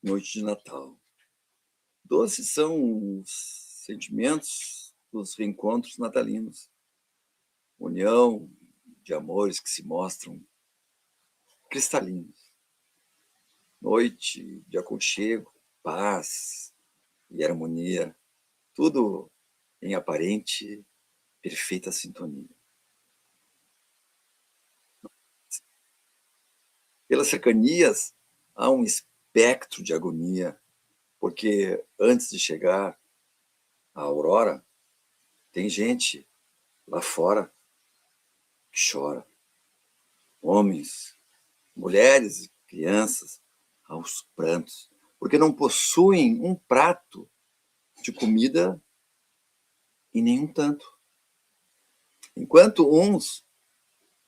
Noite de Natal. Doces são os sentimentos dos reencontros natalinos. União de amores que se mostram cristalinos. Noite de aconchego, paz e harmonia. Tudo em aparente perfeita sintonia. Pelas cercanias, há um espectro de agonia, porque antes de chegar a aurora, tem gente lá fora que chora. Homens, mulheres e crianças aos prantos, porque não possuem um prato de comida e nenhum tanto. Enquanto uns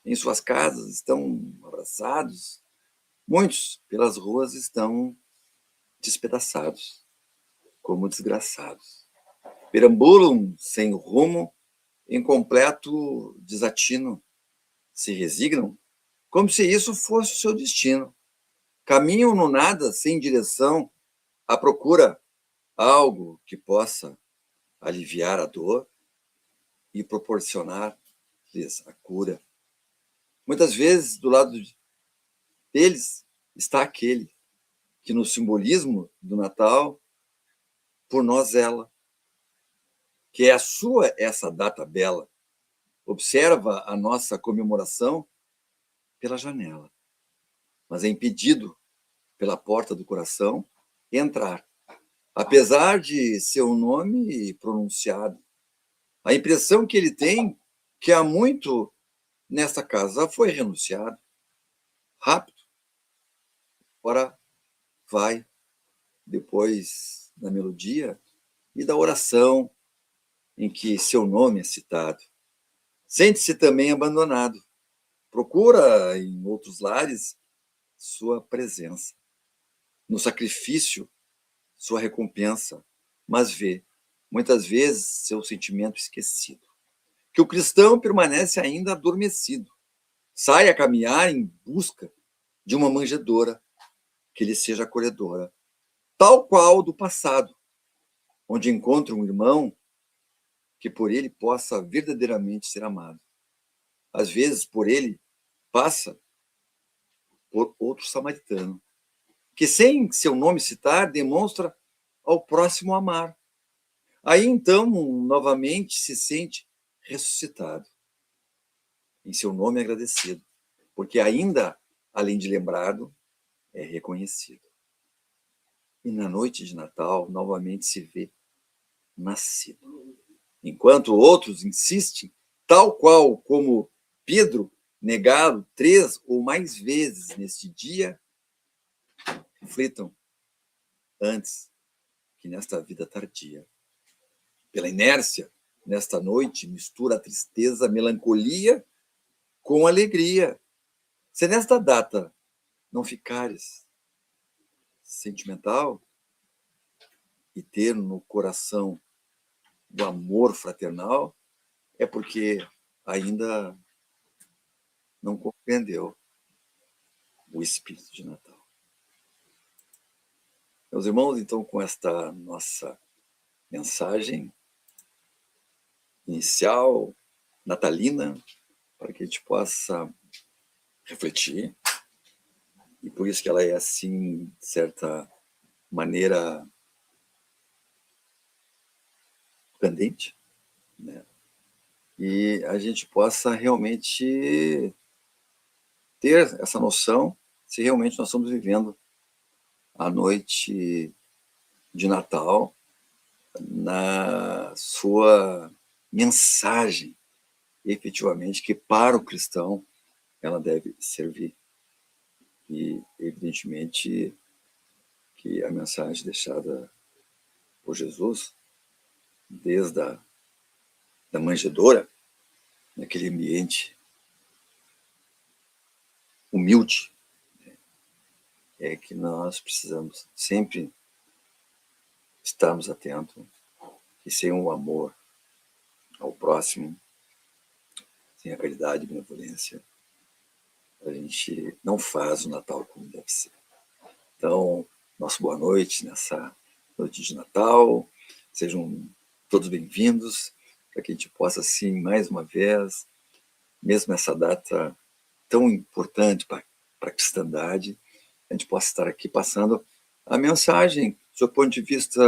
em suas casas estão abraçados, muitos pelas ruas estão despedaçados, como desgraçados. Perambulam sem rumo, em completo desatino. Se resignam, como se isso fosse o seu destino. Caminham no nada, sem direção, à procura algo que possa aliviar a dor e proporcionar-lhes a cura. Muitas vezes, do lado deles, está aquele que, no simbolismo do Natal, por nós zela, que é a sua essa data bela. Observa a nossa comemoração pela janela, mas é impedido pela porta do coração entrar, apesar de seu nome pronunciado. A impressão que ele tem que há muito nesta casa foi renunciado. Rápido, ora vai, depois da melodia e da oração em que seu nome é citado. Sente-se também abandonado. Procura em outros lares sua presença. No sacrifício, sua recompensa, mas vê, muitas vezes, seu sentimento esquecido. Que o cristão permanece ainda adormecido. Sai a caminhar em busca de uma manjedoura que lhe seja acolhedora, tal qual do passado, onde encontra um irmão que por ele possa verdadeiramente ser amado. Às vezes, por ele, passa por outro samaritano, que sem seu nome citar, demonstra ao próximo amar. Aí, então, novamente se sente ressuscitado, em seu nome agradecido, porque ainda, além de lembrado, é reconhecido. E na noite de Natal, novamente se vê nascido. Enquanto outros insistem, tal qual como Pedro, negado 3 ou mais vezes neste dia, reflitam antes que nesta vida tardia. Pela inércia, nesta noite, mistura a tristeza, a melancolia com alegria. Se nesta data não ficares sentimental e ter no coração o amor fraternal, é porque ainda não compreendeu o espírito de Natal. Meus irmãos, então, com esta nossa mensagem inicial, natalina, para que a gente possa refletir, e por isso que ela é assim, de certa maneira, candente, né? E a gente possa realmente ter essa noção se realmente nós estamos vivendo a noite de Natal na sua mensagem, efetivamente, que para o cristão ela deve servir. E, evidentemente, que a mensagem deixada por Jesus, desde da manjedoura, naquele ambiente humilde, é que nós precisamos sempre estarmos atentos e sem o amor ao próximo, sem a caridade e benevolência, a gente não faz o Natal como deve ser. Então, nosso boa noite nessa noite de Natal. Sejam todos bem-vindos, para que a gente possa, assim, mais uma vez, mesmo nessa data tão importante para a cristandade, a gente possa estar aqui passando a mensagem, do seu ponto de vista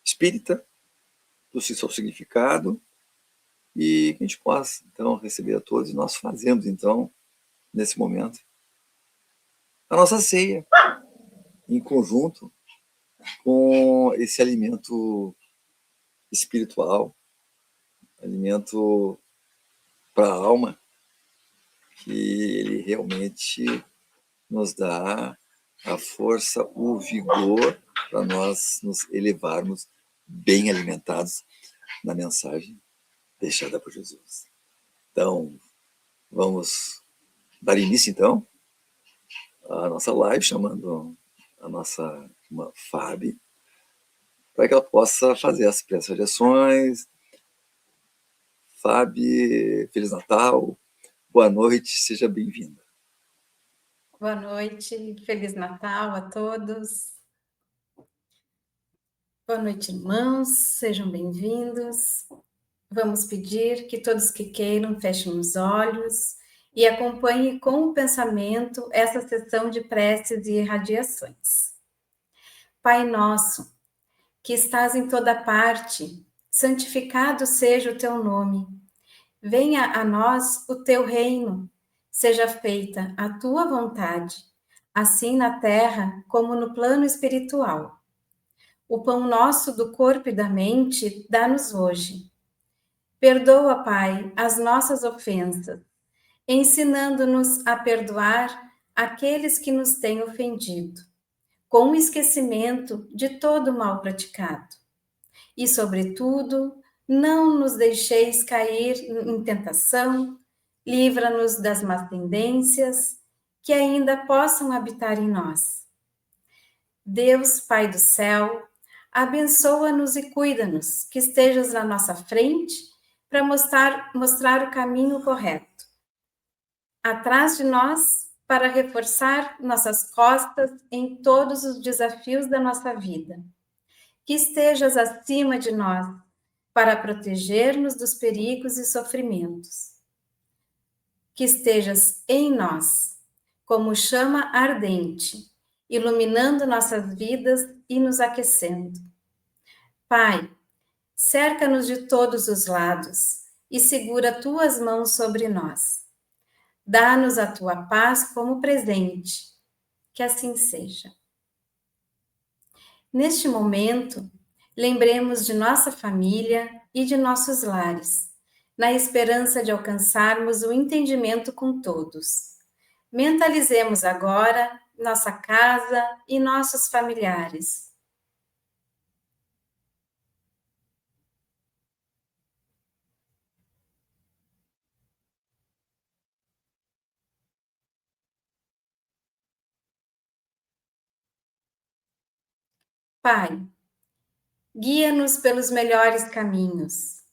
espírita, do seu significado, e que a gente possa, então, receber a todos. E nós fazemos, então, nesse momento, a nossa ceia, em conjunto com esse alimento espiritual, alimento para a alma, que ele realmente nos dá a força, o vigor para nós nos elevarmos bem alimentados na mensagem deixada por Jesus. Então, vamos dar início, então, à nossa live, chamando a nossa irmã Fábio, para que ela possa fazer as pré-saudações. Fábio, Feliz Natal, boa noite, seja bem-vinda. Boa noite, Feliz Natal a todos. Boa noite, irmãos, sejam bem-vindos. Vamos pedir que todos que queiram fechem os olhos e acompanhem com o pensamento essa sessão de preces e irradiações. Pai nosso, que estás em toda parte, santificado seja o teu nome. Venha a nós o teu reino, seja feita a tua vontade, assim na terra como no plano espiritual. O pão nosso do corpo e da mente dá-nos hoje. Perdoa, Pai, as nossas ofensas, ensinando-nos a perdoar aqueles que nos têm ofendido, com o esquecimento de todo o mal praticado. E, sobretudo, não nos deixeis cair em tentação, livra-nos das más tendências que ainda possam habitar em nós. Deus, Pai do céu, abençoa-nos e cuida-nos, que estejas na nossa frente para mostrar o caminho correto. Atrás de nós, para reforçar nossas costas em todos os desafios da nossa vida. Que estejas acima de nós, para proteger-nos dos perigos e sofrimentos. Que estejas em nós, como chama ardente, iluminando nossas vidas e nos aquecendo. Pai, cerca-nos de todos os lados e segura tuas mãos sobre nós. Dá-nos a tua paz como presente, que assim seja. Neste momento, lembremos de nossa família e de nossos lares, na esperança de alcançarmos o entendimento com todos. Mentalizemos agora nossa casa e nossos familiares. Pai, guia-nos pelos melhores caminhos,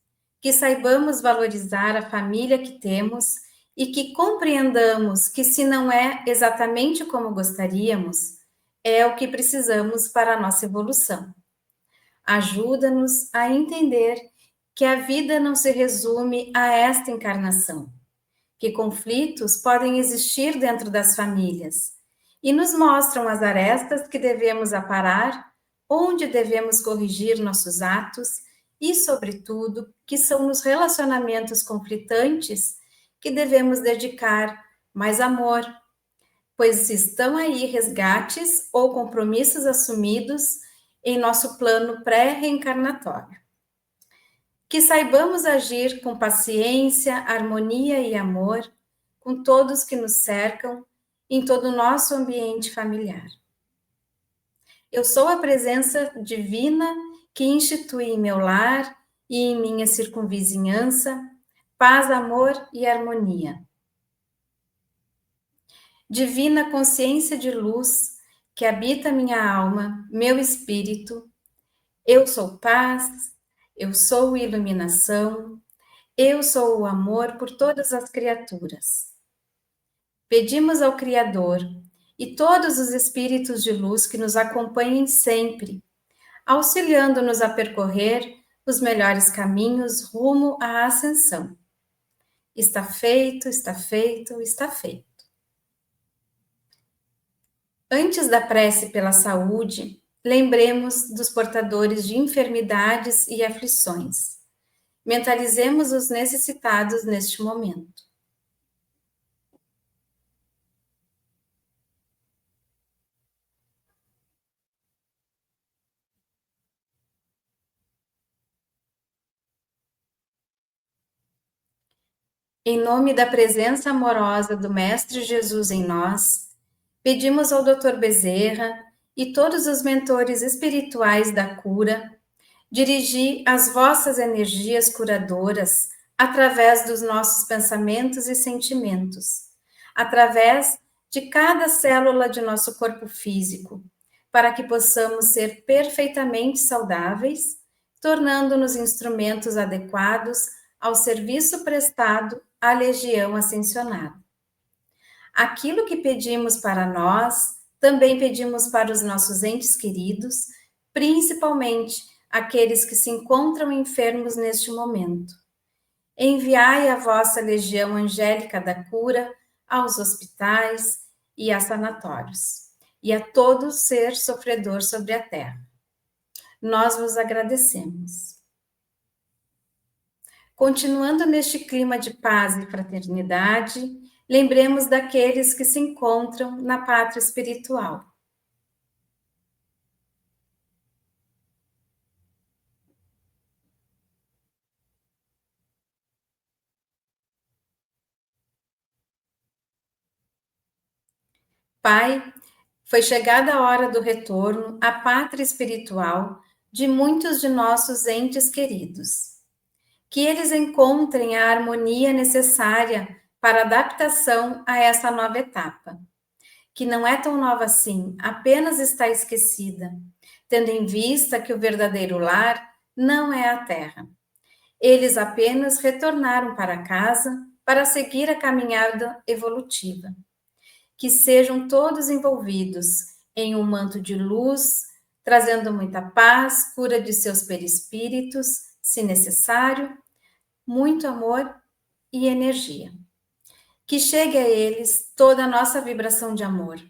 que saibamos valorizar a família que temos e que compreendamos que, se não é exatamente como gostaríamos, é o que precisamos para a nossa evolução. Ajuda-nos a entender que a vida não se resume a esta encarnação, que conflitos podem existir dentro das famílias e nos mostram as arestas que devemos aparar, onde devemos corrigir nossos atos e, sobretudo, que são nos relacionamentos conflitantes que devemos dedicar mais amor, pois estão aí resgates ou compromissos assumidos em nosso plano pré-reencarnatório. Que saibamos agir com paciência, harmonia e amor com todos que nos cercam em todo o nosso ambiente familiar. Eu sou a presença divina que institui em meu lar e em minha circunvizinhança paz, amor e harmonia. Divina consciência de luz que habita minha alma, meu espírito, eu sou paz, eu sou iluminação, eu sou o amor por todas as criaturas. Pedimos ao Criador e todos os espíritos de luz que nos acompanhem sempre, auxiliando-nos a percorrer os melhores caminhos rumo à ascensão. Está feito, está feito, está feito. Antes da prece pela saúde, lembremos dos portadores de enfermidades e aflições. Mentalizemos os necessitados neste momento. Em nome da presença amorosa do Mestre Jesus em nós, pedimos ao Dr. Bezerra e todos os mentores espirituais da cura dirigir as vossas energias curadoras através dos nossos pensamentos e sentimentos, através de cada célula de nosso corpo físico, para que possamos ser perfeitamente saudáveis, tornando-nos instrumentos adequados ao serviço prestado à Legião Ascensionada. Aquilo que pedimos para nós, também pedimos para os nossos entes queridos, principalmente aqueles que se encontram enfermos neste momento. Enviai a vossa legião angélica da cura aos hospitais e a sanatórios, e a todo ser sofredor sobre a terra. Nós vos agradecemos. Continuando neste clima de paz e fraternidade, lembremos daqueles que se encontram na pátria espiritual. Pai, foi chegada a hora do retorno à pátria espiritual de muitos de nossos entes queridos. Que eles encontrem a harmonia necessária para a adaptação a essa nova etapa, que não é tão nova assim, apenas está esquecida, tendo em vista que o verdadeiro lar não é a Terra. Eles apenas retornaram para casa para seguir a caminhada evolutiva. Que sejam todos envolvidos em um manto de luz, trazendo muita paz, cura de seus perispíritos, se necessário, muito amor e energia. Que chegue a eles toda a nossa vibração de amor,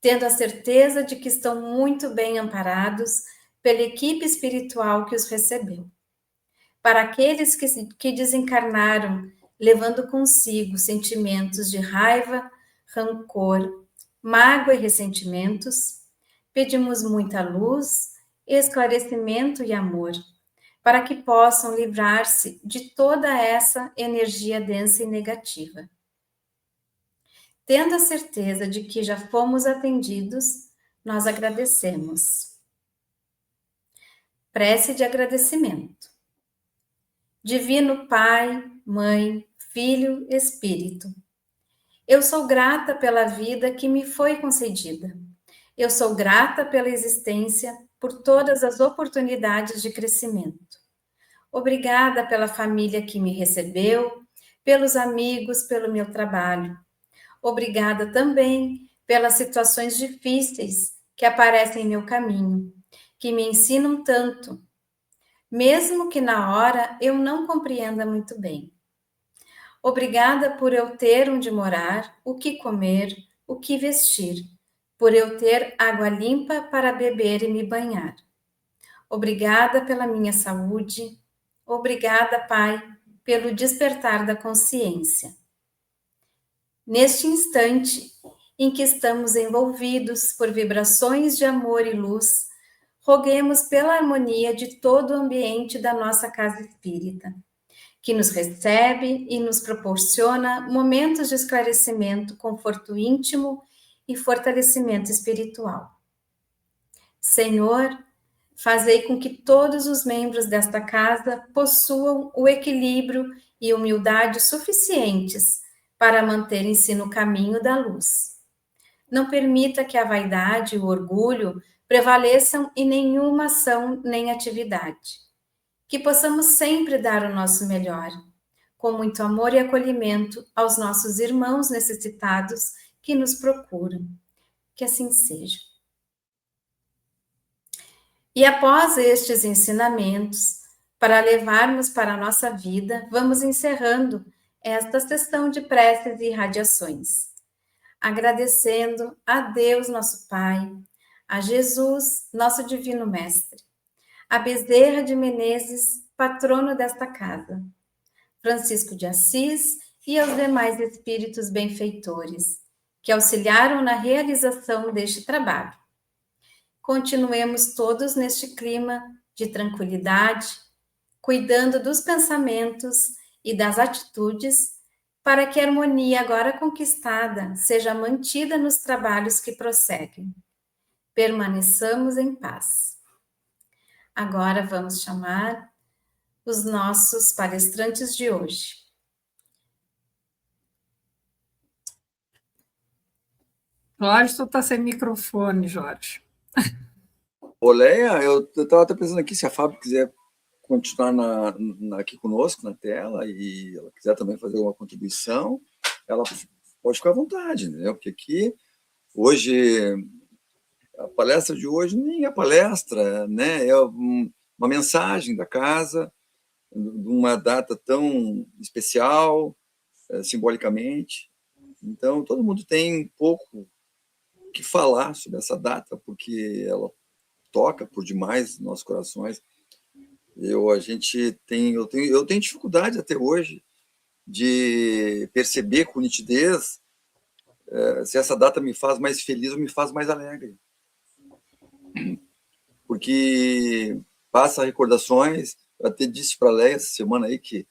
tendo a certeza de que estão muito bem amparados pela equipe espiritual que os recebeu. Para aqueles que desencarnaram, levando consigo sentimentos de raiva, rancor, mágoa e ressentimentos, pedimos muita luz, esclarecimento e amor, para que possam livrar-se de toda essa energia densa e negativa. Tendo a certeza de que já fomos atendidos, nós agradecemos. Prece de agradecimento. Divino Pai, Mãe, Filho, Espírito, eu sou grata pela vida que me foi concedida. Eu sou grata pela existência, por todas as oportunidades de crescimento. Obrigada pela família que me recebeu, pelos amigos, pelo meu trabalho. Obrigada também pelas situações difíceis que aparecem em meu caminho, que me ensinam tanto, mesmo que na hora eu não compreenda muito bem. Obrigada por eu ter onde morar, o que comer, o que vestir, por eu ter água limpa para beber e me banhar. Obrigada pela minha saúde. Obrigada, Pai, pelo despertar da consciência. Neste instante em que estamos envolvidos por vibrações de amor e luz, roguemos pela harmonia de todo o ambiente da nossa casa espírita, que nos recebe e nos proporciona momentos de esclarecimento, conforto íntimo e fortalecimento espiritual. Senhor, fazei com que todos os membros desta casa possuam o equilíbrio e humildade suficientes para manterem-se no caminho da luz. Não permita que a vaidade e o orgulho prevaleçam em nenhuma ação nem atividade. Que possamos sempre dar o nosso melhor, com muito amor e acolhimento aos nossos irmãos necessitados que nos procuram, Que assim seja. E após estes ensinamentos, para levarmos para a nossa vida, vamos encerrando esta sessão de preces e radiações, agradecendo a Deus, nosso Pai, a Jesus, nosso Divino Mestre, a Bezerra de Menezes, patrono desta casa, Francisco de Assis e aos demais espíritos benfeitores, que auxiliaram na realização deste trabalho. Continuemos todos neste clima de tranquilidade, cuidando dos pensamentos e das atitudes, para que a harmonia agora conquistada seja mantida nos trabalhos que prosseguem. Permaneçamos em paz. Agora vamos chamar os nossos palestrantes de hoje. Jorge, tu está sem microfone, Jorge. Oléia, eu estava até pensando aqui, se a Fábio quiser continuar aqui conosco na tela e ela quiser também fazer uma contribuição, ela pode ficar à vontade, entendeu? Porque aqui, hoje, a palestra de hoje nem é palestra, né? É uma mensagem da casa, de uma data tão especial, simbolicamente. Então, todo mundo tem um pouco que falar sobre essa data, porque ela toca por demais nossos corações. Eu tenho dificuldade até hoje de perceber com nitidez se essa data me faz mais feliz ou me faz mais alegre. Porque passa recordações, eu até disse para a Leia essa semana aí que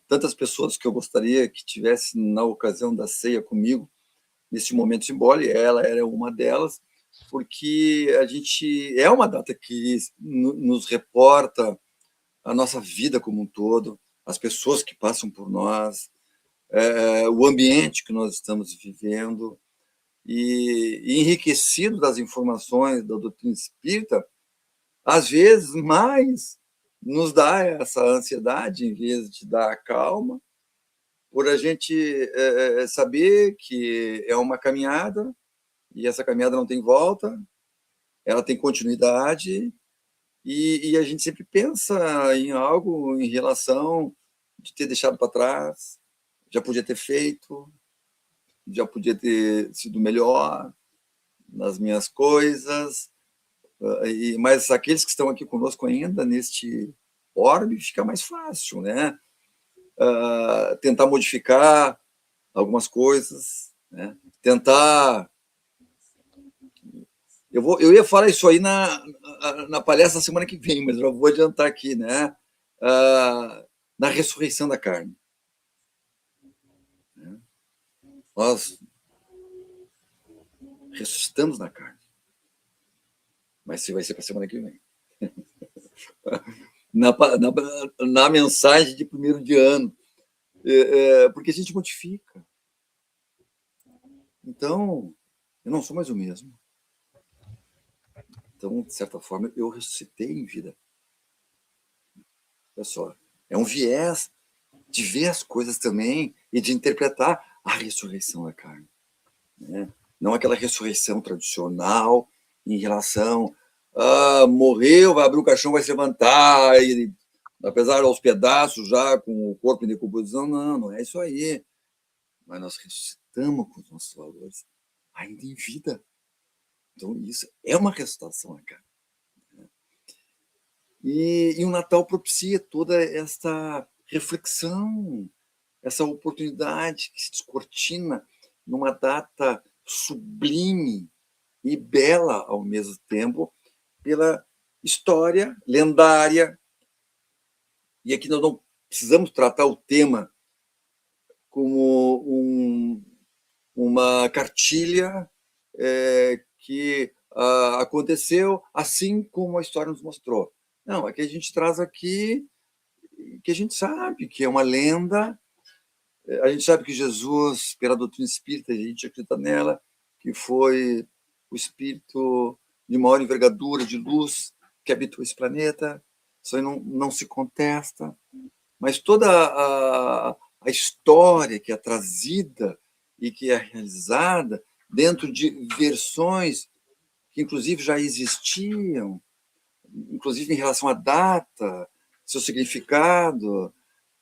tantas pessoas que eu gostaria que tivesse na ocasião da ceia comigo, nesse momento simbólico, ela era uma delas, porque é uma data que nos reporta a nossa vida como um todo, as pessoas que passam por nós, o ambiente que nós estamos vivendo, e enriquecido das informações da doutrina espírita, às vezes mais nos dá essa ansiedade em vez de dar a calma, por a gente saber que é uma caminhada, e essa caminhada não tem volta, ela tem continuidade, e a gente sempre pensa em algo em relação de ter deixado para trás, já podia ter feito, já podia ter sido melhor nas minhas coisas, mas aqueles que estão aqui conosco ainda neste orbe fica mais fácil, né? Tentar modificar algumas coisas, né? Tentar... Eu ia falar isso aí na palestra da semana que vem, mas já vou adiantar aqui, né? Na ressurreição da carne. Nós ressuscitamos na carne. Mas se vai ser para a semana que vem. Na mensagem de primeiro de ano. Porque a gente modifica. Então, eu não sou mais o mesmo. Então, de certa forma, eu ressuscitei em vida. Olha só, é um viés de ver as coisas também e de interpretar a ressurreição da carne, né? Não aquela ressurreição tradicional em relação morreu, vai abrir o caixão, vai se levantar, e, apesar aos pedaços já com o corpo em decomposição, não é isso aí. Mas nós ressuscitamos com os nossos valores ainda em vida. Então, isso é uma ressuscitação da carne. E o Natal propicia toda essa reflexão, essa oportunidade que se descortina numa data sublime e bela ao mesmo tempo, pela história lendária. E aqui nós não precisamos tratar o tema como uma cartilha que aconteceu assim como a história nos mostrou. Não, é que a gente traz aqui que a gente sabe que é uma lenda, a gente sabe que Jesus, pela doutrina espírita, a gente acredita nela, que foi o espírito de maior envergadura, de luz, que habitou esse planeta, isso aí não se contesta, mas toda a história que é trazida e que é realizada dentro de versões que, inclusive, já existiam, inclusive em relação à data, seu significado.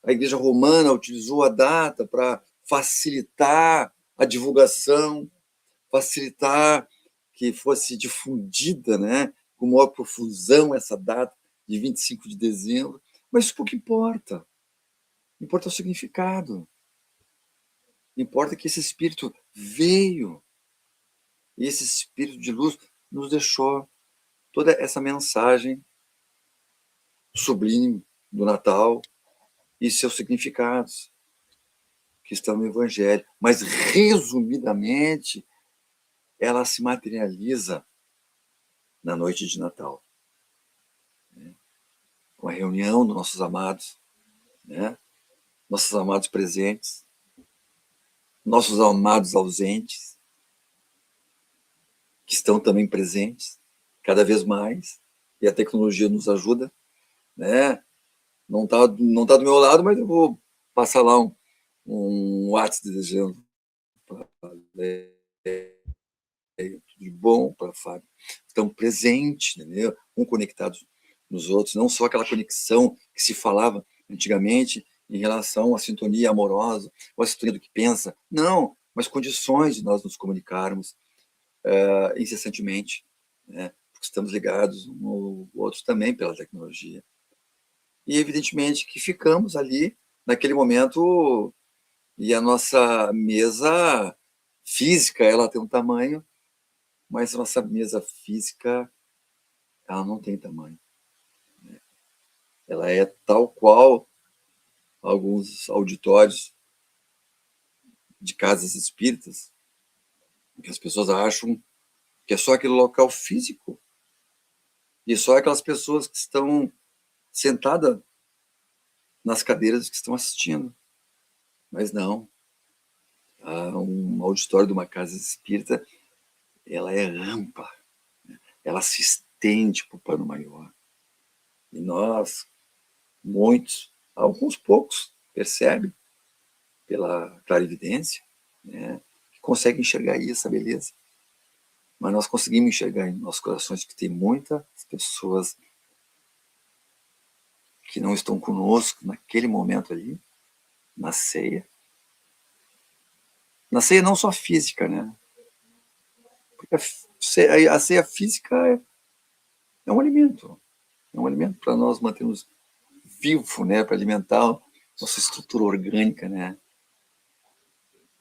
A Igreja Romana utilizou a data para facilitar a divulgação, facilitar que fosse difundida, né, com maior profusão essa data de 25 de dezembro. Mas isso pouco importa. Importa o significado. Importa que esse Espírito veio, e esse Espírito de luz nos deixou toda essa mensagem sublime do Natal e seus significados, que estão no Evangelho. Mas, resumidamente, ela se materializa na noite de Natal, né? Com a reunião dos nossos amados, né? Nossos amados presentes, nossos amados ausentes, que estão também presentes, cada vez mais, e a tecnologia nos ajuda, né? Não tá do meu lado, mas eu vou passar lá um WhatsApp desejando tudo de bom para Fábio. Estão presentes, entendeu? Um conectados nos outros, não só aquela conexão que se falava antigamente em relação à sintonia amorosa, ou à sintonia do que pensa, não, mas condições de nós nos comunicarmos incessantemente, né? Porque estamos ligados um ao outro também pela tecnologia. E, evidentemente, que ficamos ali, naquele momento, e a nossa mesa física, ela tem um tamanho, mas a nossa mesa física, ela não tem tamanho, né? Ela é tal qual alguns auditórios de casas espíritas, que as pessoas acham que é só aquele local físico, e só aquelas pessoas que estão sentadas nas cadeiras que estão assistindo. Mas não. Um auditório de uma casa espírita, ela é ampla, ela se estende para o plano maior. E nós, muitos, alguns poucos, percebem pela clarividência, né, que conseguem enxergar essa beleza. Mas nós conseguimos enxergar em nossos corações que tem muitas pessoas que não estão conosco naquele momento ali, na ceia. Na ceia não só física, né? Porque a ceia física é um alimento. É um alimento para nós mantermos vivo, né? Para alimentar nossa estrutura orgânica, né?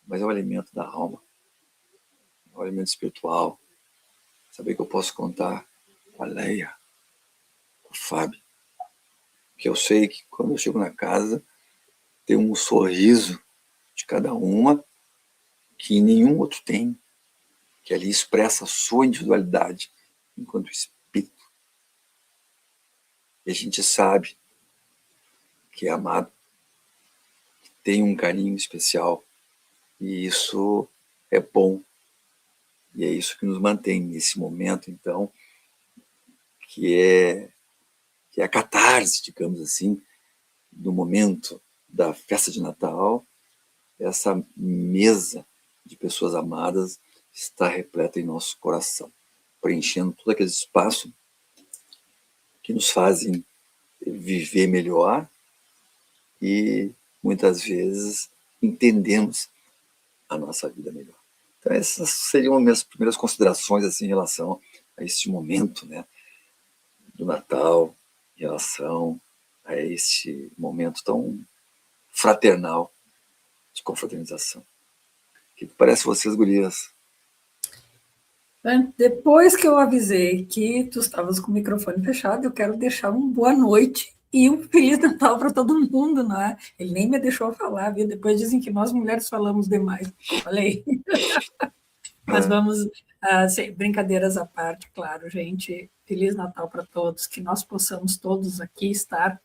Mas é o alimento da alma. É o alimento espiritual. Saber que eu posso contar com a Leia, com o Fábio. Que eu sei que quando eu chego na casa, tem um sorriso de cada uma que nenhum outro tem, que ali expressa a sua individualidade enquanto espírito. E a gente sabe que é amado, que tem um carinho especial, e isso é bom. E é isso que nos mantém nesse momento, então, que é a catarse, digamos assim, do momento da festa de Natal. Essa mesa de pessoas amadas está repleta em nosso coração, preenchendo todo aquele espaço que nos fazem viver melhor e, muitas vezes, entendemos a nossa vida melhor. Então, essas seriam as minhas primeiras considerações assim, em relação a este momento, né, do Natal, em relação a este momento tão fraternal de confraternização. O que parece vocês, gurias? Depois que eu avisei que tu estavas com o microfone fechado, eu quero deixar uma boa noite e um Feliz Natal para todo mundo, não é? Ele nem me deixou falar, viu? Depois dizem que nós mulheres falamos demais. Falei. Mas vamos, brincadeiras à parte, claro, gente. Feliz Natal para todos, que nós possamos todos aqui estar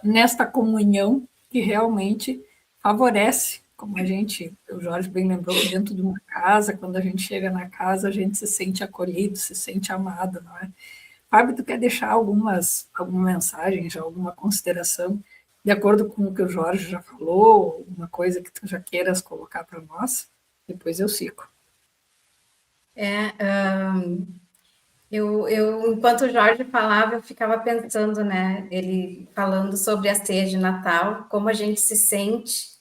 nesta comunhão que realmente favorece, como o Jorge bem lembrou, que dentro de uma casa, quando a gente chega na casa, a gente se sente acolhido, se sente amado, não é? Fábio, tu quer deixar alguma mensagem, já alguma consideração, de acordo com o que o Jorge já falou, uma coisa que tu já queiras colocar para nós? Depois eu sigo. Enquanto o Jorge falava, eu ficava pensando, né? Ele falando sobre a ceia de Natal, como a gente se sente,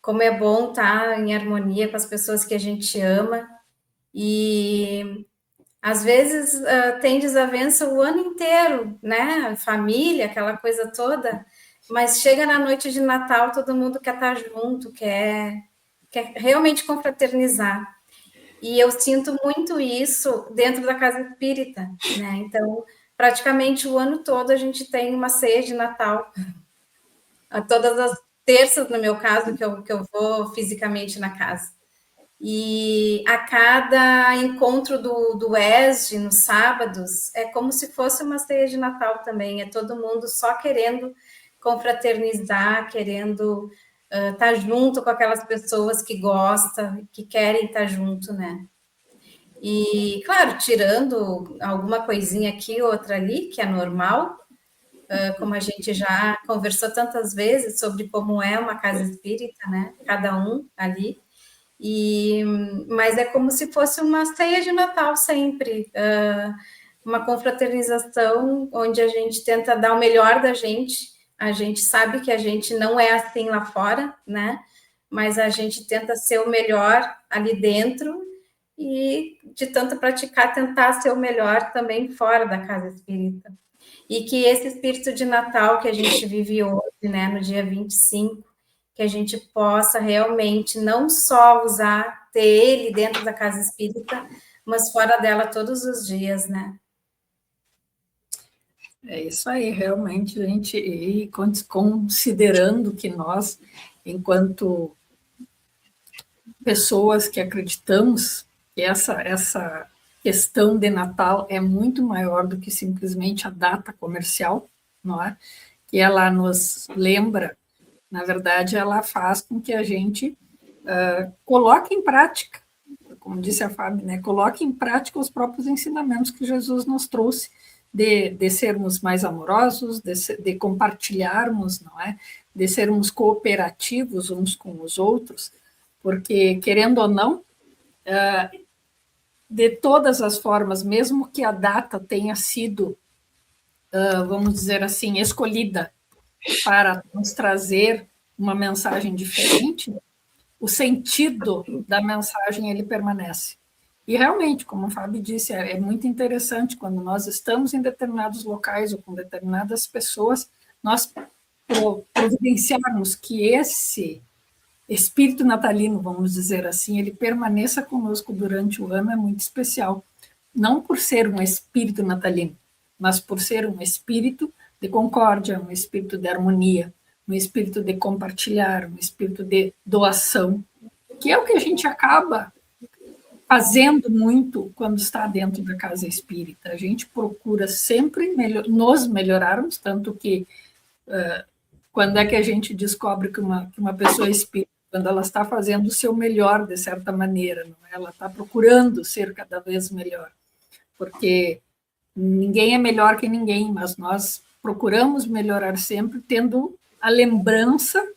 como é bom estar em harmonia com as pessoas que a gente ama. E às vezes tem desavença o ano inteiro, né? Família, aquela coisa toda. Mas chega na noite de Natal, todo mundo quer estar junto, quer realmente confraternizar. E eu sinto muito isso dentro da casa espírita, né? Então, praticamente o ano todo a gente tem uma ceia de Natal, a todas as terças, no meu caso, que eu vou fisicamente na casa. E a cada encontro do ESG, nos sábados, é como se fosse uma ceia de Natal também, é todo mundo só querendo confraternizar, querendo estar junto com aquelas pessoas que gostam, que querem estar junto, né? E, claro, tirando alguma coisinha aqui, outra ali, que é normal, como a gente já conversou tantas vezes sobre como é uma casa espírita, né? Cada um ali. Mas é como se fosse uma ceia de Natal sempre, uma confraternização onde a gente tenta dar o melhor da gente. A gente sabe que a gente não é assim lá fora, né? Mas a gente tenta ser o melhor ali dentro e, de tanto praticar, tentar ser o melhor também fora da casa espírita. E que esse espírito de Natal que a gente vive hoje, né, no dia 25, que a gente possa realmente não só usar, ter ele dentro da casa espírita, mas fora dela todos os dias, né? É isso aí, realmente, a gente, e considerando que nós, enquanto pessoas que acreditamos que essa questão de Natal é muito maior do que simplesmente a data comercial, não é? Que ela nos lembra, na verdade, ela faz com que a gente coloque em prática, como disse a Fábio, né? Coloque em prática os próprios ensinamentos que Jesus nos trouxe de sermos mais amorosos, de compartilharmos, não é? De sermos cooperativos uns com os outros, porque, querendo ou não, de todas as formas, mesmo que a data tenha sido, vamos dizer assim, escolhida para nos trazer uma mensagem diferente, o sentido da mensagem ele permanece. E realmente, como o Fábio disse, é muito interessante quando nós estamos em determinados locais ou com determinadas pessoas, nós providenciarmos que esse espírito natalino, vamos dizer assim, ele permaneça conosco durante o ano é muito especial. Não por ser um espírito natalino, mas por ser um espírito de concórdia, um espírito de harmonia, um espírito de compartilhar, um espírito de doação, que é o que a gente acaba fazendo muito quando está dentro da casa espírita. A gente procura sempre nos melhorarmos, tanto que quando é que a gente descobre que uma pessoa é espírita? Quando ela está fazendo o seu melhor, de certa maneira, não é? Ela está procurando ser cada vez melhor, porque ninguém é melhor que ninguém, mas nós procuramos melhorar sempre, tendo a lembrança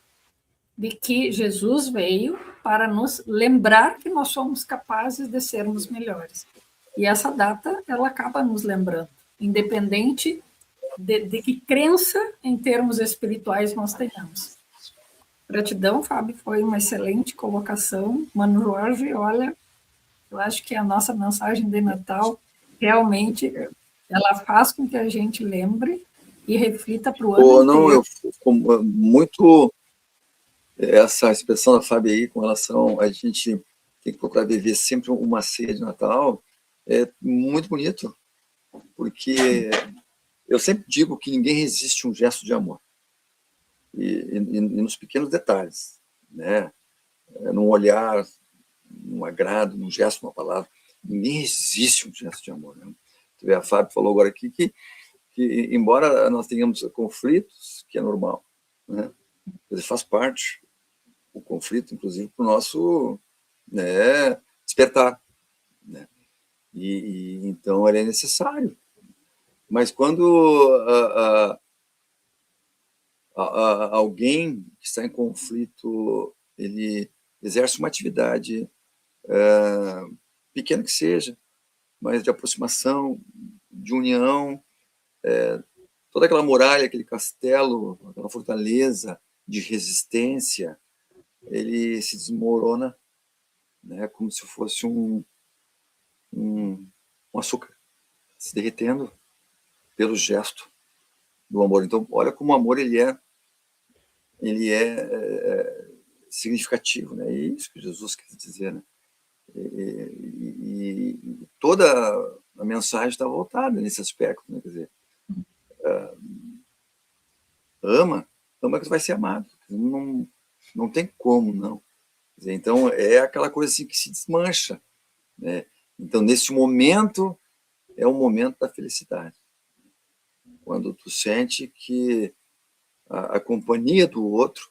de que Jesus veio para nos lembrar que nós somos capazes de sermos melhores. E essa data, ela acaba nos lembrando, independente de que crença em termos espirituais nós tenhamos. Gratidão, Fábio, foi uma excelente colocação. Mano Jorge, olha, eu acho que a nossa mensagem de Natal realmente ela faz com que a gente lembre e reflita para o ano Não, inteiro. eu muito essa expressão da Fábio aí com relação a gente tem que procurar viver sempre uma ceia de Natal é muito bonito, porque eu sempre digo que ninguém resiste a um gesto de amor e nos pequenos detalhes, né? Num olhar, num agrado, num gesto, uma palavra, ninguém resiste a um gesto de amor, né? A Fábio falou agora aqui que embora nós tenhamos conflitos, que é normal, né? Faz parte o conflito, inclusive, para o nosso, né, despertar, né? Então ele é necessário. Mas quando alguém que está em conflito ele exerce uma atividade pequeno que seja, mas de aproximação, de união, toda aquela muralha, aquele castelo, aquela fortaleza de resistência, ele se desmorona, né, como se fosse um açúcar se derretendo pelo gesto do amor. Então, olha como o amor ele é significativo, né? É isso que Jesus quis dizer, né? E toda a mensagem está voltada nesse aspecto, né? Quer dizer, ama que tu vai ser amado. Não tem como, não. Quer dizer, então, é aquela coisa assim que se desmancha, né? Então, nesse momento, é o momento da felicidade. Quando tu sente que a companhia do outro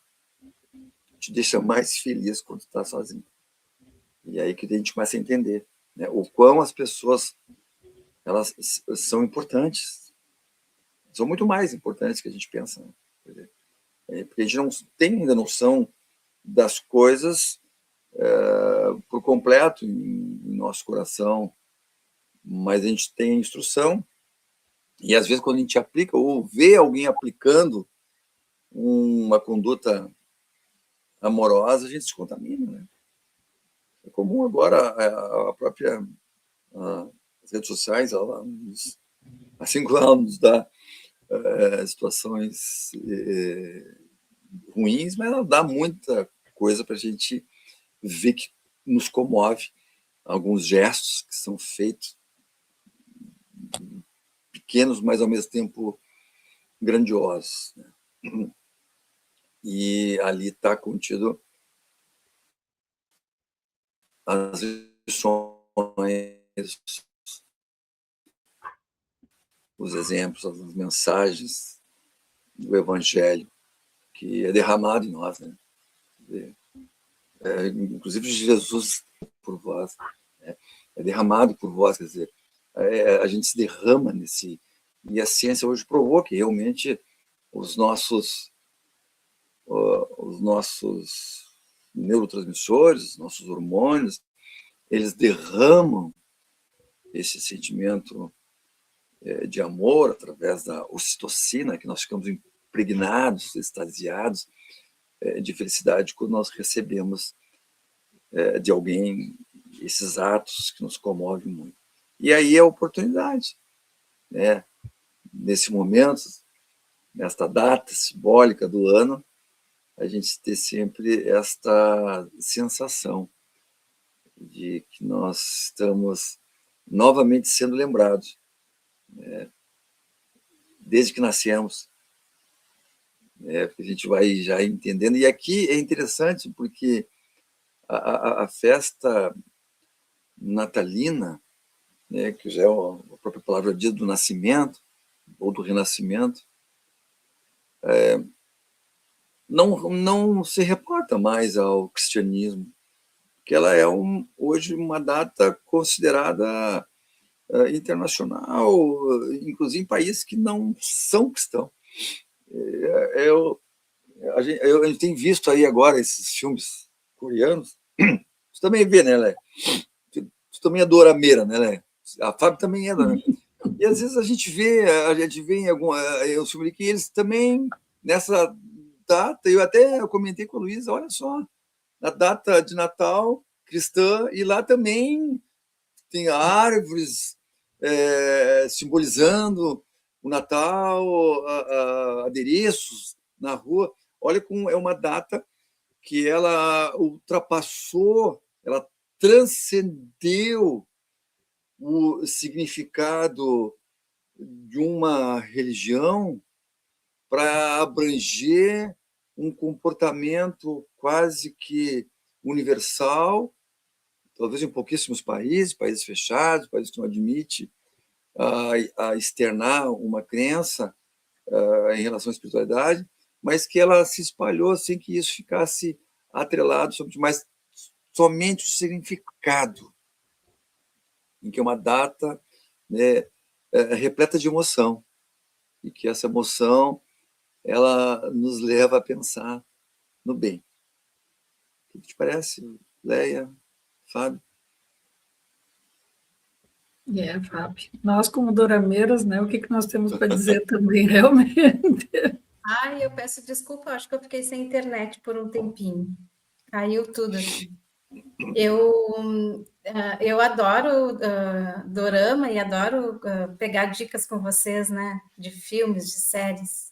te deixa mais feliz quando tu está sozinho. E aí que a gente começa a entender, né, o quão as pessoas elas são importantes, são muito mais importantes que a gente pensa, né? Porque a gente não tem ainda noção das coisas por completo em nosso coração, mas a gente tem instrução e às vezes quando a gente aplica ou vê alguém aplicando uma conduta amorosa, a gente se contamina, né? É comum agora a própria as redes sociais, assim como ela nos dá situações ruins, mas ela dá muita coisa para a gente ver que nos comove. Alguns gestos que são feitos pequenos, mas ao mesmo tempo grandiosos, né? E ali está contido as lições, os exemplos, as mensagens do Evangelho que é derramado em nós, né? Inclusive Jesus por vós, né? É derramado por vós, quer dizer, a gente se derrama nesse, e a ciência hoje provou que realmente os nossos neurotransmissores, os nossos hormônios, eles derramam esse sentimento de amor através da ocitocina, que nós ficamos impregnados, extasiados de felicidade quando nós recebemos de alguém esses atos que nos comovem muito. E aí é a oportunidade, né? Nesse momento, nesta data simbólica do ano, a gente ter sempre esta sensação de que nós estamos novamente sendo lembrados, né? Desde que nascemos, né? Porque a gente vai já entendendo. E aqui é interessante porque a festa natalina, né, que já é a própria palavra diz do nascimento ou do renascimento, não se reporta mais ao cristianismo, que ela é hoje uma data considerada internacional, inclusive em países que não são cristãos. A gente tem visto aí agora esses filmes coreanos. Você também vê, né, Lé? Tu também é dorameira, né, Lé? A Fábio também é, né? E às vezes a gente vê em algum filme que eles também, nessa data, eu até comentei com a Luísa, olha só, na data de Natal cristã, e lá também tem árvores simbolizando o Natal, adereços na rua. Olha como é uma data que ela ultrapassou, ela transcendeu o significado de uma religião para abranger um comportamento quase que universal, talvez em pouquíssimos países fechados, países que não admitem a externar uma crença em relação à espiritualidade, mas que ela se espalhou sem que isso ficasse atrelado sobre mais somente o significado, em que é uma data, né, repleta de emoção, e que essa emoção ela nos leva a pensar no bem. O que te parece, Leia, Fábio? Fábio. Nós, como dorameiras, né, o que nós temos para dizer também, realmente? Ai, eu peço desculpa, acho que eu fiquei sem internet por um tempinho. Caiu tudo aqui. Eu adoro dorama e adoro pegar dicas com vocês, né, de filmes, de séries.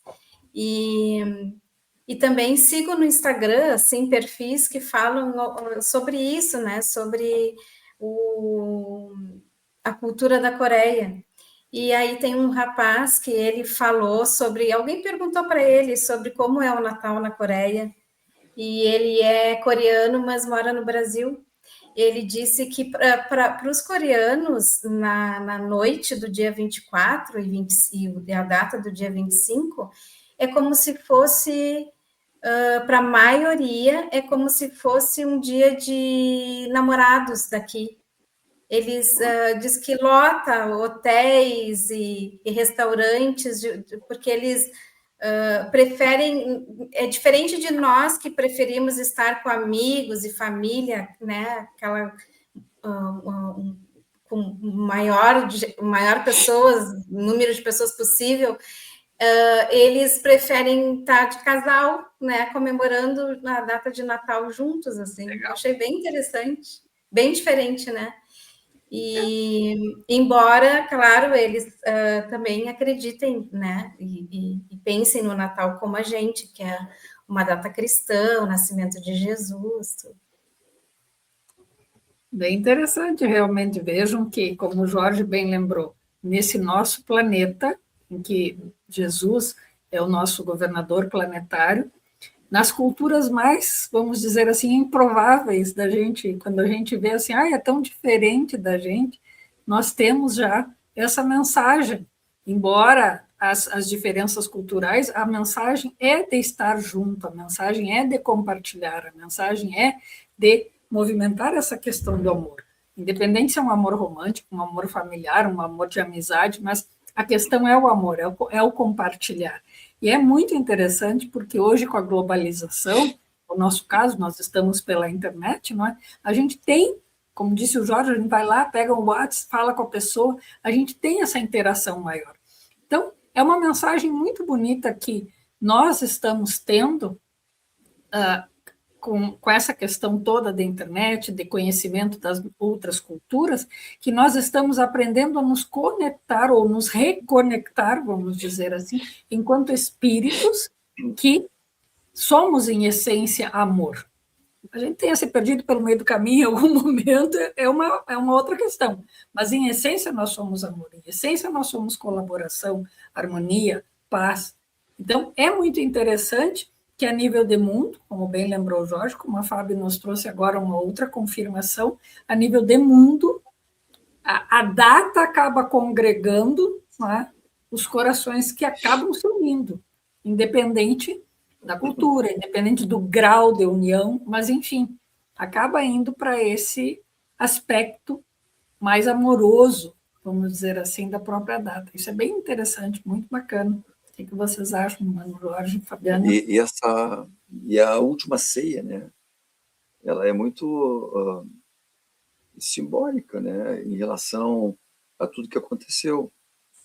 E também sigo no Instagram, assim, perfis que falam sobre isso, né, sobre a cultura da Coreia. E aí tem um rapaz que ele falou sobre, alguém perguntou para ele sobre como é o Natal na Coreia, e ele é coreano, mas mora no Brasil. Ele disse que para os coreanos, na noite do dia 24 e a data do dia 25, é como se fosse, para a maioria, é como se fosse um dia de namorados daqui. Eles diz que lota hotéis e restaurantes, porque eles preferem, é diferente de nós que preferimos estar com amigos e família, né? Aquela com maior pessoas, número de pessoas possível, eles preferem estar de casal, né? Comemorando a data de Natal juntos, assim. Legal. Eu achei bem interessante, bem diferente, né? E, embora, claro, eles também acreditem, né, e pensem no Natal como a gente, que é uma data cristã, o nascimento de Jesus. Tudo. Bem interessante, realmente. Vejam que, como o Jorge bem lembrou, nesse nosso planeta, em que Jesus é o nosso governador planetário, nas culturas mais, vamos dizer assim, improváveis da gente, quando a gente vê assim, é tão diferente da gente, nós temos já essa mensagem. Embora as diferenças culturais, a mensagem é de estar junto, a mensagem é de compartilhar, a mensagem é de movimentar essa questão do amor. Independente se é um amor romântico, um amor familiar, um amor de amizade, mas a questão é o amor, é o compartilhar. E é muito interessante porque hoje, com a globalização, no nosso caso, nós estamos pela internet, não é? A gente tem, como disse o Jorge, a gente vai lá, pega o WhatsApp, fala com a pessoa, a gente tem essa interação maior. Então, é uma mensagem muito bonita que nós estamos tendo com essa questão toda da internet, de conhecimento das outras culturas, que nós estamos aprendendo a nos conectar ou nos reconectar, vamos dizer assim, enquanto espíritos que somos, em essência, amor. A gente tenha se perdido pelo meio do caminho em algum momento é uma outra questão, mas em essência nós somos amor, em essência nós somos colaboração, harmonia, paz. Então é muito interessante que a nível de mundo, como bem lembrou o Jorge, como a Fábio nos trouxe agora uma outra confirmação, a nível de mundo, a data acaba congregando, né, os corações que acabam se unindo, independente da cultura, independente do grau de união, mas, enfim, acaba indo para esse aspecto mais amoroso, vamos dizer assim, da própria data. Isso é bem interessante, muito bacana. O que vocês acham, Mano Jorge, Fabiana? E a última ceia, né? Ela é muito simbólica, né? Em relação a tudo que aconteceu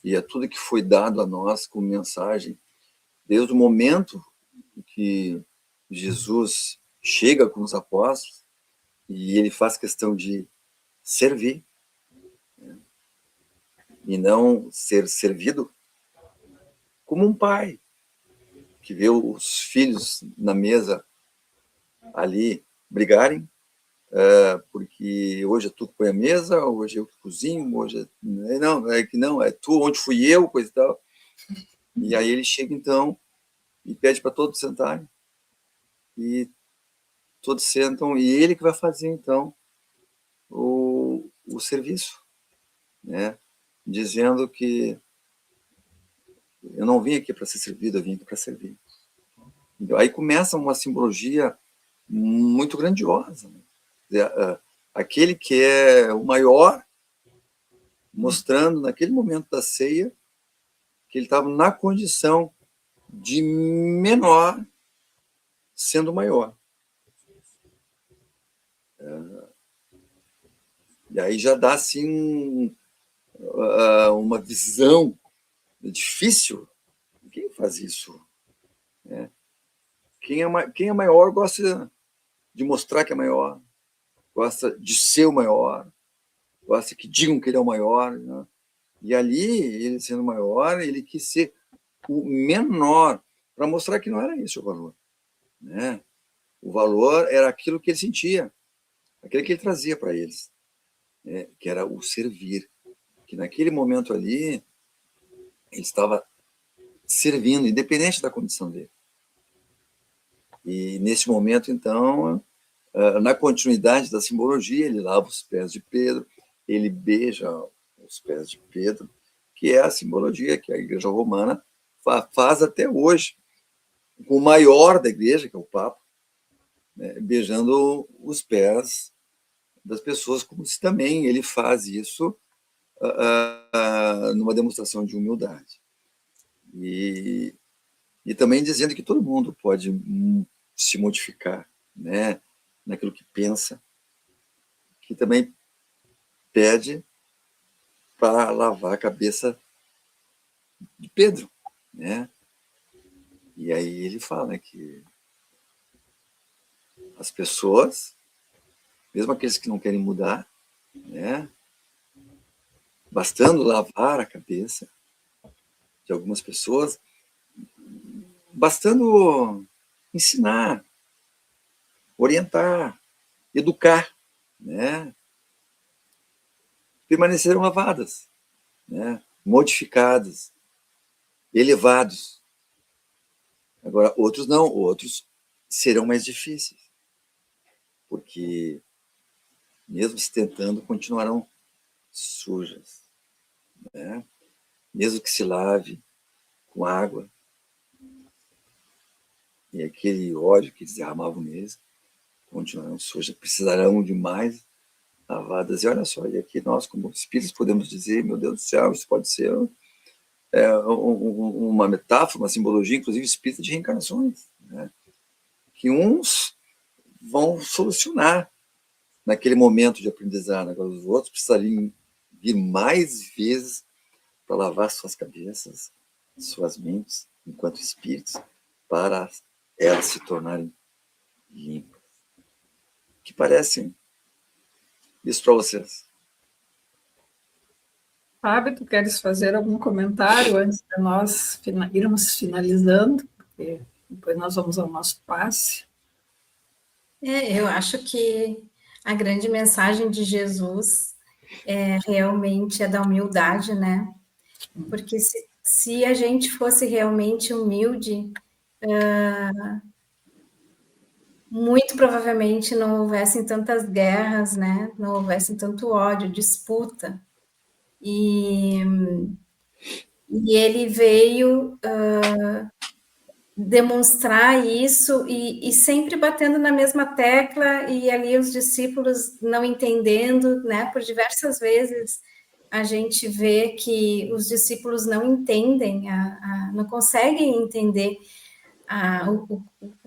e a tudo que foi dado a nós como mensagem, desde o momento que Jesus chega com os apóstolos e ele faz questão de servir, né? E não ser servido, como um pai que vê os filhos na mesa ali brigarem, porque hoje é tu que põe a mesa, hoje eu que cozinho, hoje não, é que não, é tu, onde fui eu, coisa e tal. E aí ele chega então e pede para todos sentarem, e todos sentam, e ele que vai fazer então o serviço, né? Dizendo que eu não vim aqui para ser servido, eu vim aqui para servir. Aí começa uma simbologia muito grandiosa, né? Aquele que é o maior, mostrando naquele momento da ceia que ele estava na condição de menor sendo maior. E aí já dá assim uma visão difícil, quem faz isso? Né? Quem é maior gosta de mostrar que é maior, gosta de ser o maior, gosta que digam que ele é o maior. Né? E ali, ele sendo maior, ele quis ser o menor, para mostrar que não era esse o valor. Né? O valor era aquilo que ele sentia, aquilo que ele trazia para eles, né? Que era o servir. Que naquele momento ali, ele estava servindo, independente da condição dele. E nesse momento, então, na continuidade da simbologia, ele lava os pés de Pedro, ele beija os pés de Pedro, que é a simbologia que a Igreja Romana faz até hoje, com o maior da Igreja, que é o Papa, né, beijando os pés das pessoas, como se também ele faz isso numa demonstração de humildade. E também dizendo que todo mundo pode se modificar, né, naquilo que pensa, que também pede para lavar a cabeça de Pedro, né? E aí ele fala que as pessoas, mesmo aqueles que não querem mudar, né, bastando lavar a cabeça de algumas pessoas, bastando ensinar, orientar, educar, né, permanecerão lavadas, né, modificadas, elevados. Agora, outros não, outros serão mais difíceis, porque, mesmo se tentando, continuarão sujas, né? Mesmo que se lave com água, e aquele óleo que eles derramavam neles, continuarão sujas, precisarão de mais lavadas. E olha só, e aqui nós, como espíritos, podemos dizer, meu Deus do céu, isso pode ser uma metáfora, uma simbologia, inclusive espírita de reencarnações, né? Que uns vão solucionar naquele momento de aprendizado, agora os outros precisariam vir mais vezes para lavar suas cabeças, suas mentes, enquanto espíritos, para elas se tornarem limpas. Que parecem isso para vocês? Fábio, tu queres fazer algum comentário antes de nós irmos finalizando? Porque depois nós vamos ao nosso passe. Eu acho que a grande mensagem de Jesus realmente é da humildade, né? Porque se a gente fosse realmente humilde, muito provavelmente não houvessem tantas guerras, né? Não houvessem tanto ódio, disputa. E ele veio demonstrar isso e sempre batendo na mesma tecla, e ali os discípulos não entendendo, né? Por diversas vezes a gente vê que os discípulos não entendem, não conseguem entender o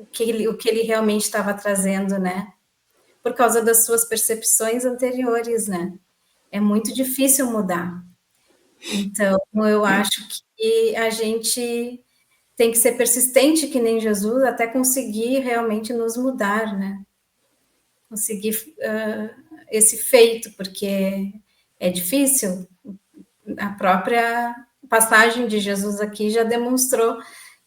que ele realmente estava trazendo, né? Por causa das suas percepções anteriores, né? É muito difícil mudar. Então, eu acho que a gente tem que ser persistente que nem Jesus até conseguir realmente nos mudar, né? Conseguir esse feito, porque é difícil. A própria passagem de Jesus aqui já demonstrou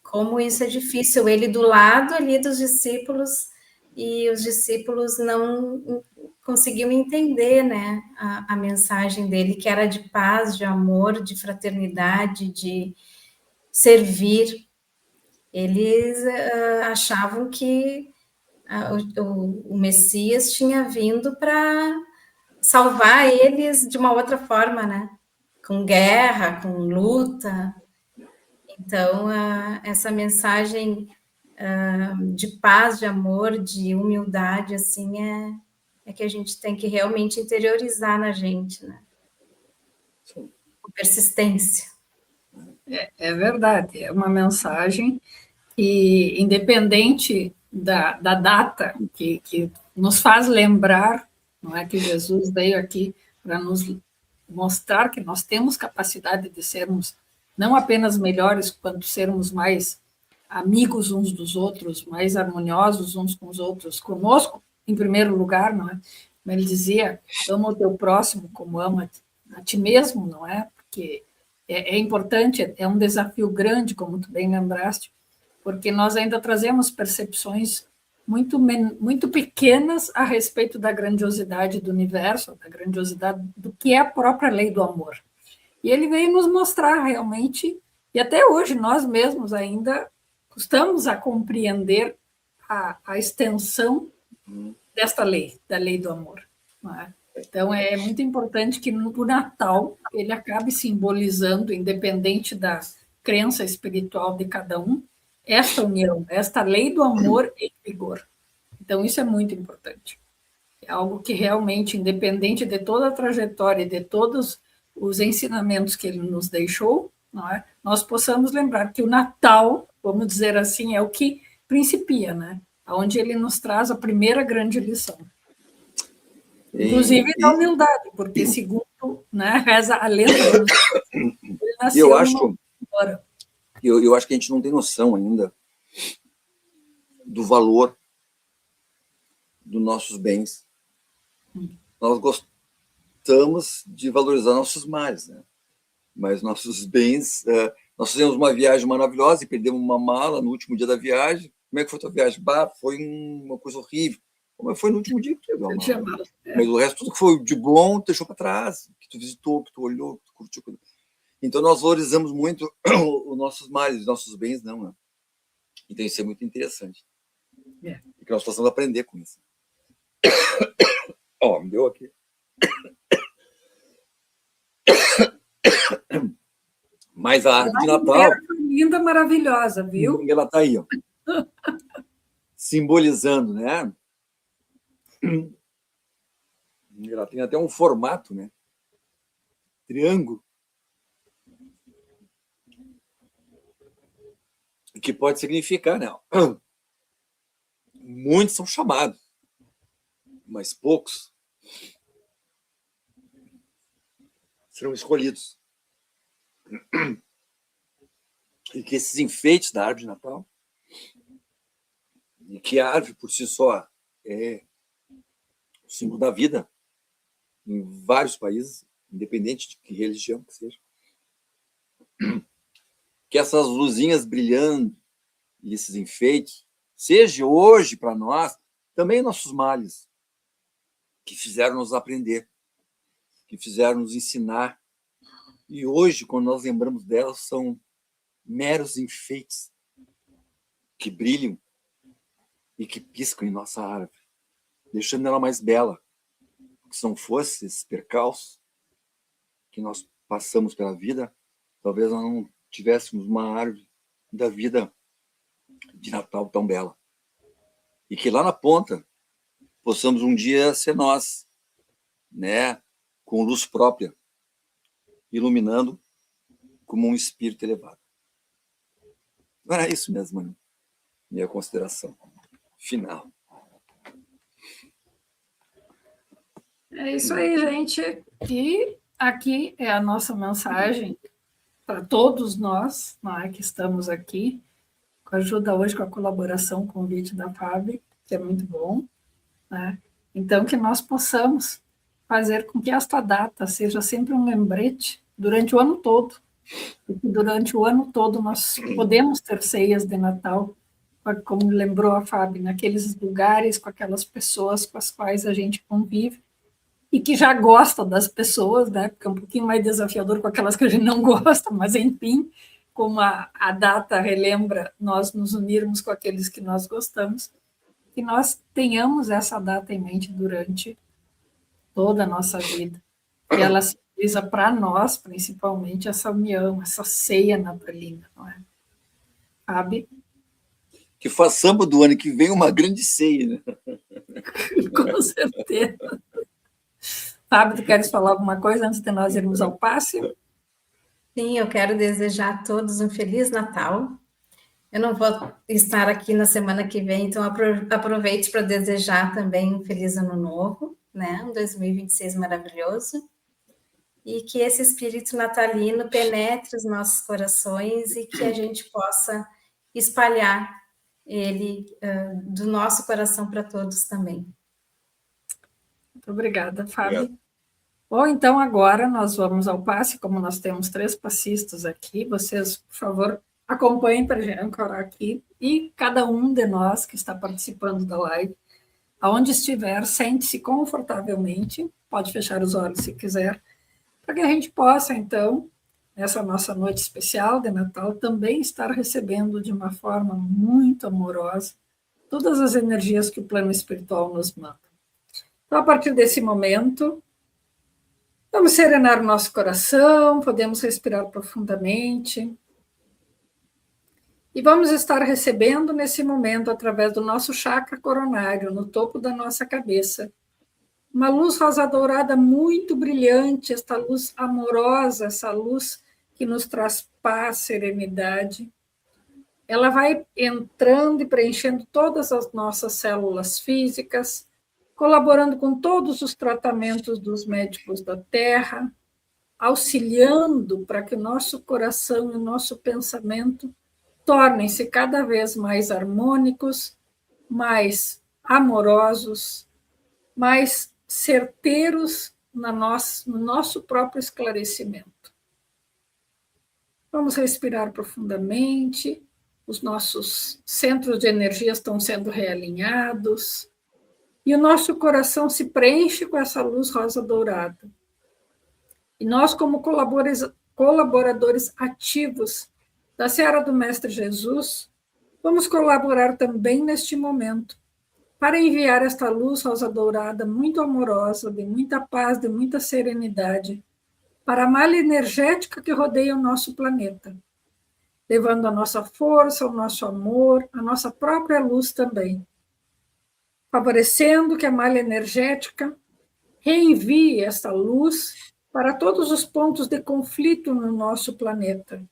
como isso é difícil. Ele do lado ali dos discípulos, e os discípulos não conseguiam entender, né, a mensagem dele, que era de paz, de amor, de fraternidade, de servir. Eles achavam que o Messias tinha vindo para salvar eles de uma outra forma, né? Com guerra, com luta. Então, essa mensagem de paz, de amor, de humildade, assim, é que a gente tem que realmente interiorizar na gente, né? Com persistência. É verdade, é uma mensagem que, independente da data, que nos faz lembrar, não é, que Jesus veio aqui para nos mostrar que nós temos capacidade de sermos não apenas melhores, quanto sermos mais amigos uns dos outros, mais harmoniosos uns com os outros, conosco, em primeiro lugar, não é? Como ele dizia, ama o teu próximo como ama a ti mesmo, não é? Porque é importante, é um desafio grande, como tu bem lembraste, porque nós ainda trazemos percepções muito pequenas a respeito da grandiosidade do universo, da grandiosidade do que é a própria lei do amor. E ele veio nos mostrar realmente, e até hoje nós mesmos ainda custamos a compreender a extensão desta lei, da lei do amor. Não é? Então, é muito importante que o Natal ele acabe simbolizando, independente da crença espiritual de cada um, esta união, esta lei do amor em vigor. Então, isso é muito importante. É algo que realmente, independente de toda a trajetória, de todos os ensinamentos que ele nos deixou, não é? Nós possamos lembrar que o Natal, vamos dizer assim, é o que principia, né? Onde ele nos traz a primeira grande lição. Inclusive da humildade, porque segundo, né, reza a lenda, ele nasceu eu acho que a gente não tem noção ainda do valor dos nossos bens. Nós gostamos de valorizar nossos males, né? Mas nossos bens... nós fizemos uma viagem maravilhosa e perdemos uma mala no último dia da viagem. Como é que foi a tua viagem? Bah, foi uma coisa horrível. Como foi no último dia que perdeu a mala? Mas o resto, tudo que foi de bom, deixou para trás. Que tu visitou, que tu olhou, que tu curtiu. Então, nós valorizamos muito os nossos males, os nossos bens, não, né? Então, isso é muito interessante. E que nós possamos aprender com isso. Ó, me deu aqui. Mas a árvore de Natal... linda, maravilhosa, viu? Ela está aí, ó. Simbolizando, né? Ela tem até um formato, né? Triângulo. Que pode significar, né? Muitos são chamados, mas poucos serão escolhidos. E que esses enfeites da árvore de Natal, e que a árvore por si só é o símbolo da vida em vários países, independente de que religião que seja, que essas luzinhas brilhando e esses enfeites, seja hoje para nós, também nossos males, que fizeram nos aprender, que fizeram nos ensinar. E hoje, quando nós lembramos delas, são meros enfeites que brilham e que piscam em nossa árvore, deixando ela mais bela. Porque se não fosse esse percalço que nós passamos pela vida, talvez nós não tivéssemos uma árvore da vida de Natal tão bela. E que lá na ponta possamos um dia ser nós, né, com luz própria, iluminando como um espírito elevado. Não era isso mesmo, minha consideração final. É isso aí, gente. E aqui é a nossa mensagem para todos nós, que estamos aqui, com a ajuda hoje, com a colaboração, o convite da Fábio, que é muito bom, né? Então, que nós possamos fazer com que esta data seja sempre um lembrete durante o ano todo, porque durante o ano todo nós podemos ter ceias de Natal, como lembrou a Fábio, naqueles lugares, com aquelas pessoas com as quais a gente convive, e que já gosta das pessoas, né? Porque é um pouquinho mais desafiador com aquelas que a gente não gosta, mas, enfim, como a data relembra nós nos unirmos com aqueles que nós gostamos, que nós tenhamos essa data em mente durante toda a nossa vida. E ela simboliza para nós, principalmente, essa união, essa ceia natalina, não é? Sabe? Que façamos do ano que vem uma grande ceia, né? Com certeza. Fábio, tu queres falar alguma coisa antes de nós irmos ao passe? Sim, eu quero desejar a todos um Feliz Natal. Eu não vou estar aqui na semana que vem, então aproveite para desejar também um Feliz Ano Novo, né? Um 2026 maravilhoso. e que esse espírito natalino penetre os nossos corações e que a gente possa espalhar ele do nosso coração para todos também. Muito obrigada, Fábio. Obrigado. Bom, então agora nós vamos ao passe, como nós temos 3 passistas aqui, vocês, por favor, acompanhem para a gente ancorar aqui, e cada um de nós que está participando da live, aonde estiver, sente-se confortavelmente, pode fechar os olhos se quiser, para que a gente possa, então, nessa nossa noite especial de Natal, também estar recebendo de uma forma muito amorosa todas as energias que o plano espiritual nos manda. Então, a partir desse momento, vamos serenar o nosso coração, podemos respirar profundamente. E vamos estar recebendo nesse momento, através do nosso chakra coronário, no topo da nossa cabeça, uma luz rosa dourada muito brilhante, esta luz amorosa, essa luz que nos traz paz, serenidade. Ela vai entrando e preenchendo todas as nossas células físicas, colaborando com todos os tratamentos dos médicos da Terra, auxiliando para que o nosso coração e o nosso pensamento tornem-se cada vez mais harmônicos, mais amorosos, mais certeiros no nosso próprio esclarecimento. Vamos respirar profundamente, os nossos centros de energia estão sendo realinhados, e o nosso coração se preenche com essa luz rosa dourada. E nós, como colaboradores ativos da Seara do Mestre Jesus, vamos colaborar também neste momento para enviar esta luz rosa dourada muito amorosa, de muita paz, de muita serenidade, para a malha energética que rodeia o nosso planeta, levando a nossa força, o nosso amor, a nossa própria luz também, favorecendo que a malha energética reenvie esta luz para todos os pontos de conflito no nosso planeta.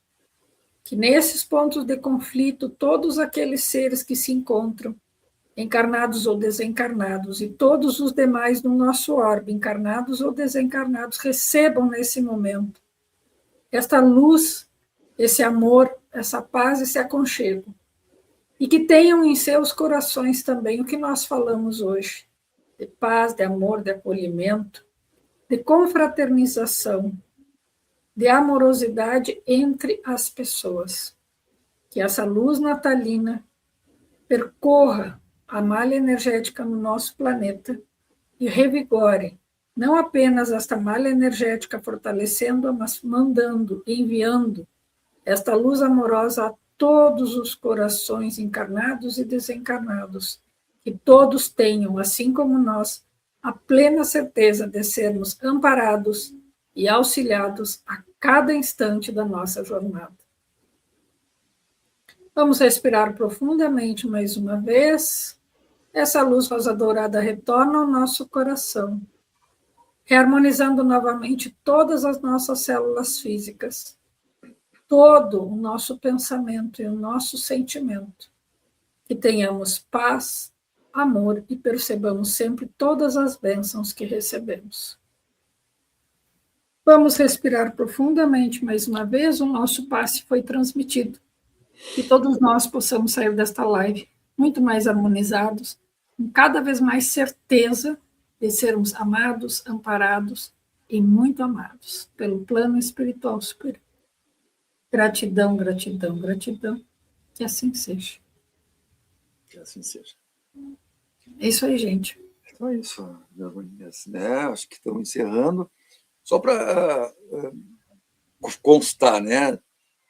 Que nesses pontos de conflito, todos aqueles seres que se encontram, encarnados ou desencarnados, e todos os demais no nosso orbe, encarnados ou desencarnados, recebam nesse momento esta luz, esse amor, essa paz, esse aconchego. E que tenham em seus corações também o que nós falamos hoje, de paz, de amor, de acolhimento, de confraternização, de amorosidade entre as pessoas. Que essa luz natalina percorra a malha energética no nosso planeta e revigore não apenas esta malha energética fortalecendo, mas mandando, enviando esta luz amorosa a todos os corações encarnados e desencarnados, que todos tenham, assim como nós, a plena certeza de sermos amparados e auxiliados a cada instante da nossa jornada. Vamos respirar profundamente mais uma vez. Essa luz rosa dourada retorna ao nosso coração, reharmonizando novamente todas as nossas células físicas, todo o nosso pensamento e o nosso sentimento. Que tenhamos paz, amor e percebamos sempre todas as bênçãos que recebemos. Vamos respirar profundamente mais uma vez. O nosso passe foi transmitido. Que todos nós possamos sair desta live muito mais harmonizados, com cada vez mais certeza de sermos amados, amparados e muito amados pelo plano espiritual superior. Gratidão, gratidão, gratidão. Que assim seja. Que assim seja. É isso aí, gente. Então é isso, né? Acho que estamos encerrando. Só para constar, né?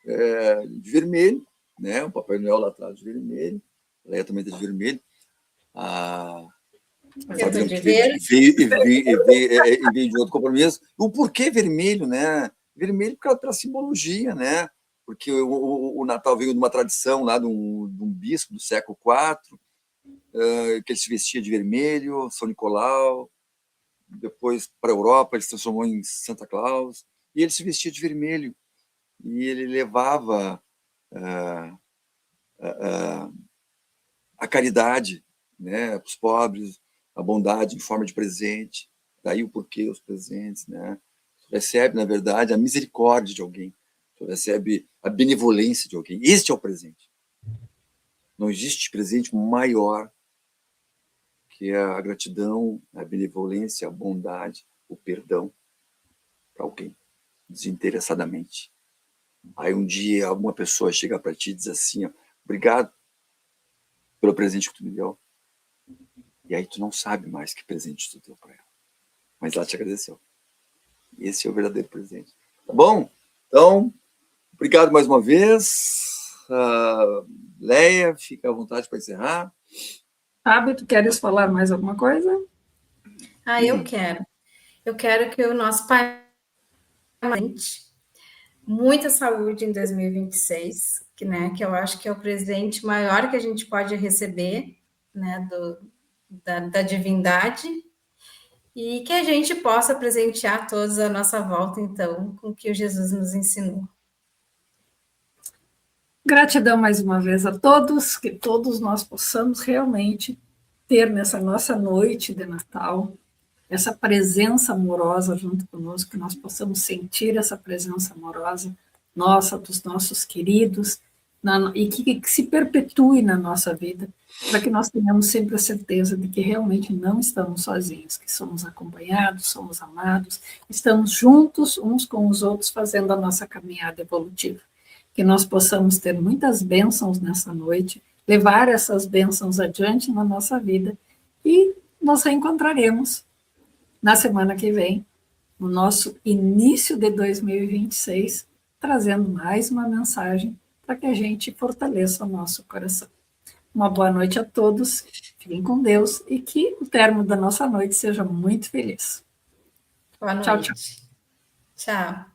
De vermelho, né? O Papai Noel lá atrás de vermelho, a Leia também está de vermelho. Eu estou de verde. Veio de outro compromisso. O porquê vermelho, né? Vermelho pela simbologia, né? Porque o Natal veio de uma tradição lá de um bispo do século IV, que ele se vestia de vermelho, São Nicolau. Depois, para a Europa, ele se transformou em Santa Claus, e ele se vestia de vermelho. E ele levava a caridade, né, para os pobres, a bondade em forma de presente. Daí o porquê os presentes, né? recebe, na verdade, a misericórdia de alguém, tu recebe a benevolência de alguém. Este é o presente. Não existe presente maior que a gratidão, a benevolência, a bondade, o perdão para alguém, desinteressadamente. Aí um dia alguma pessoa chega para ti e diz assim, ó, obrigado pelo presente que tu me deu. E aí tu não sabe mais que presente tu deu para ela. Mas ela te agradeceu. Esse é o verdadeiro presente. Tá bom? Então, obrigado mais uma vez. Leia, fica à vontade para encerrar. Fábio, tu queres falar mais alguma coisa? Eu quero. Eu quero que o nosso pai muita saúde em 2026, que eu acho que é o presente maior que a gente pode receber, né, da divindade, e que a gente possa presentear todos à nossa volta, então, com o que o Jesus nos ensinou. Gratidão mais uma vez a todos, que todos nós possamos realmente ter nessa nossa noite de Natal essa presença amorosa junto conosco, que nós possamos sentir essa presença amorosa nossa, dos nossos queridos, e que se perpetue na nossa vida, para que nós tenhamos sempre a certeza de que realmente não estamos sozinhos, que somos acompanhados, somos amados, estamos juntos uns com os outros fazendo a nossa caminhada evolutiva. Que nós possamos ter muitas bênçãos nessa noite, levar essas bênçãos adiante na nossa vida e nos reencontraremos na semana que vem, no nosso início de 2026, trazendo mais uma mensagem para que a gente fortaleça o nosso coração. Uma boa noite a todos, fiquem com Deus e que o término da nossa noite seja muito feliz. Boa noite. Tchau, tchau. Tchau.